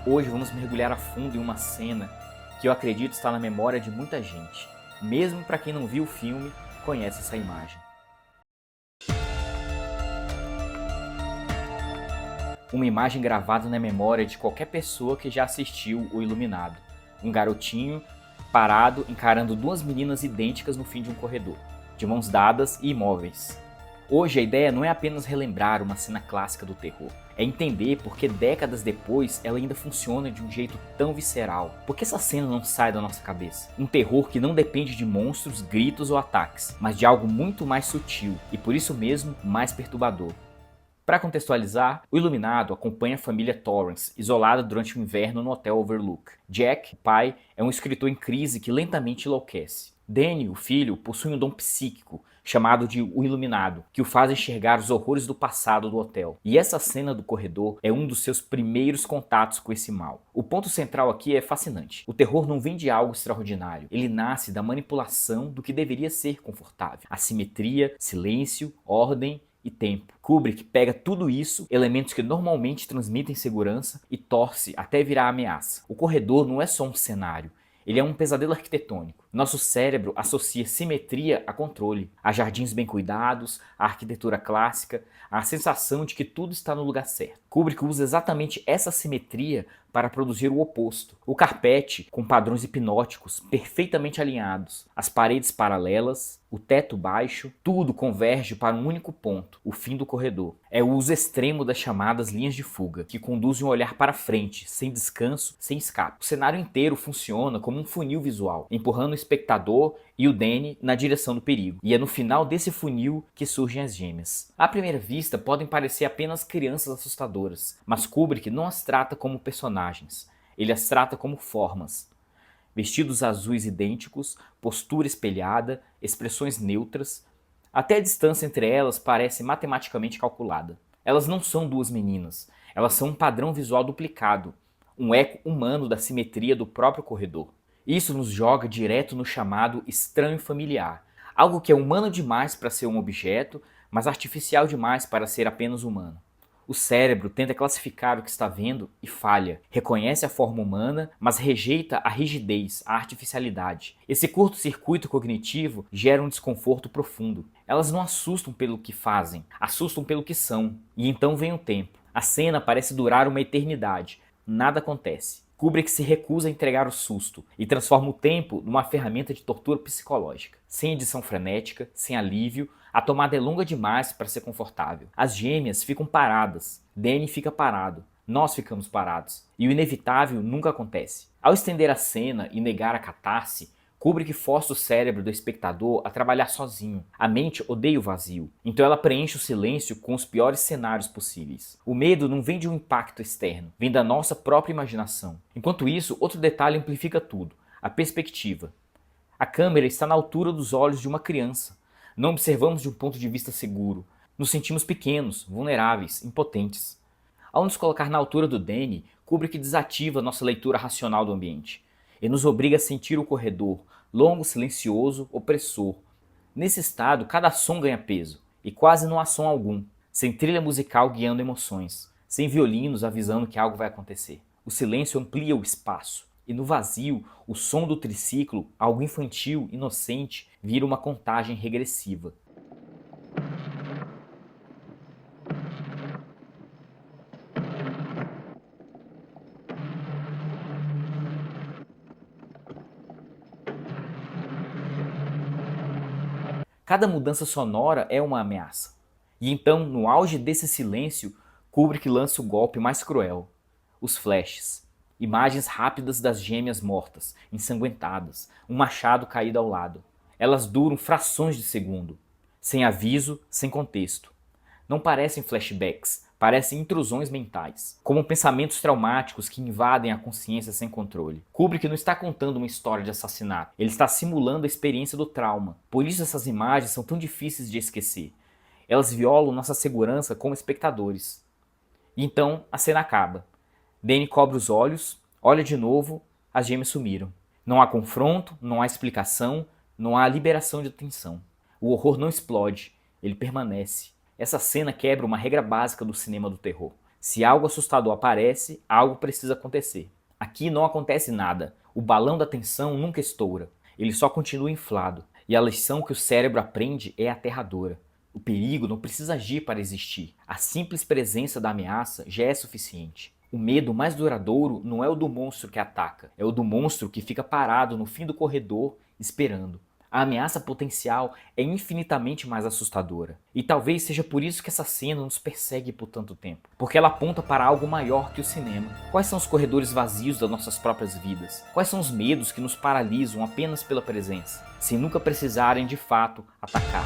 Hoje vamos mergulhar a fundo em uma cena que eu acredito está na memória de muita gente. Mesmo para quem não viu o filme, conhece essa imagem. Uma imagem gravada na memória de qualquer pessoa que já assistiu O Iluminado. Um garotinho parado encarando duas meninas idênticas no fim de um corredor, de mãos dadas e imóveis. Hoje a ideia não é apenas relembrar uma cena clássica do terror, é entender por que décadas depois ela ainda funciona de um jeito tão visceral. Por que essa cena não sai da nossa cabeça? Um terror que não depende de monstros, gritos ou ataques, mas de algo muito mais sutil e por isso mesmo mais perturbador. Para contextualizar, o Iluminado acompanha a família Torrance, isolada durante o inverno no Hotel Overlook. Jack, o pai, é um escritor em crise que lentamente enlouquece. Danny, o filho, possui um dom psíquico, chamado de o Iluminado, que o faz enxergar os horrores do passado do hotel. E essa cena do corredor é um dos seus primeiros contatos com esse mal. O ponto central aqui é fascinante. O terror não vem de algo extraordinário, ele nasce da manipulação do que deveria ser confortável. Assimetria, silêncio, ordem e tempo. Kubrick pega tudo isso, elementos que normalmente transmitem segurança, e torce até virar ameaça. O corredor não é só um cenário, ele é um pesadelo arquitetônico. Nosso cérebro associa simetria a controle, a jardins bem cuidados, a arquitetura clássica, a sensação de que tudo está no lugar certo. Kubrick usa exatamente essa simetria para produzir o oposto. O carpete, com padrões hipnóticos perfeitamente alinhados, as paredes paralelas, o teto baixo, tudo converge para um único ponto, o fim do corredor. É o uso extremo das chamadas linhas de fuga, que conduzem o olhar para frente, sem descanso, sem escape. O cenário inteiro funciona como um funil visual, empurrando o espectador e o Danny na direção do perigo. E é no final desse funil que surgem as gêmeas. À primeira vista, podem parecer apenas crianças assustadoras, mas Kubrick não as trata como personagens, ele as trata como formas. Vestidos azuis idênticos, postura espelhada, expressões neutras. Até a distância entre elas parece matematicamente calculada. Elas não são duas meninas, elas são um padrão visual duplicado, um eco humano da simetria do próprio corredor. Isso nos joga direto no chamado estranho familiar, algo que é humano demais para ser um objeto, mas artificial demais para ser apenas humano. O cérebro tenta classificar o que está vendo e falha. Reconhece a forma humana, mas rejeita a rigidez, a artificialidade. Esse curto-circuito cognitivo gera um desconforto profundo. Elas não assustam pelo que fazem, assustam pelo que são. E então vem o tempo. A cena parece durar uma eternidade. Nada acontece. Kubrick se recusa a entregar o susto e transforma o tempo numa ferramenta de tortura psicológica. Sem edição frenética, sem alívio, a tomada é longa demais para ser confortável. As gêmeas ficam paradas, Danny fica parado, nós ficamos parados, e o inevitável nunca acontece. Ao estender a cena e negar a catarse, Kubrick força o cérebro do espectador a trabalhar sozinho. A mente odeia o vazio, então ela preenche o silêncio com os piores cenários possíveis. O medo não vem de um impacto externo, vem da nossa própria imaginação. Enquanto isso, outro detalhe amplifica tudo: a perspectiva. A câmera está na altura dos olhos de uma criança. Não observamos de um ponto de vista seguro. Nos sentimos pequenos, vulneráveis, impotentes. Ao nos colocar na altura do Danny, Kubrick desativa nossa leitura racional do ambiente. Ele nos obriga a sentir o corredor, longo, silencioso, opressor. Nesse estado, cada som ganha peso, e quase não há som algum, sem trilha musical guiando emoções, sem violinos avisando que algo vai acontecer. O silêncio amplia o espaço, e no vazio, o som do triciclo, algo infantil, inocente, vira uma contagem regressiva. Cada mudança sonora é uma ameaça. E então, no auge desse silêncio, Kubrick lança o golpe mais cruel: os flashes. Imagens rápidas das gêmeas mortas, ensanguentadas, um machado caído ao lado. Elas duram frações de segundo, sem aviso, sem contexto. Não parecem flashbacks, parecem intrusões mentais, como pensamentos traumáticos que invadem a consciência sem controle. Kubrick não está contando uma história de assassinato, ele está simulando a experiência do trauma. Por isso essas imagens são tão difíceis de esquecer. Elas violam nossa segurança como espectadores. E então a cena acaba. Danny cobre os olhos, olha de novo, as gêmeas sumiram. Não há confronto, não há explicação, não há liberação de tensão. O horror não explode, ele permanece. Essa cena quebra uma regra básica do cinema do terror. Se algo assustador aparece, algo precisa acontecer. Aqui não acontece nada. O balão da tensão nunca estoura. Ele só continua inflado. E a lição que o cérebro aprende é aterradora. O perigo não precisa agir para existir. A simples presença da ameaça já é suficiente. O medo mais duradouro não é o do monstro que ataca, é o do monstro que fica parado no fim do corredor esperando. A ameaça potencial é infinitamente mais assustadora. E talvez seja por isso que essa cena nos persegue por tanto tempo. Porque ela aponta para algo maior que o cinema. Quais são os corredores vazios das nossas próprias vidas? Quais são os medos que nos paralisam apenas pela presença, sem nunca precisarem de fato atacar?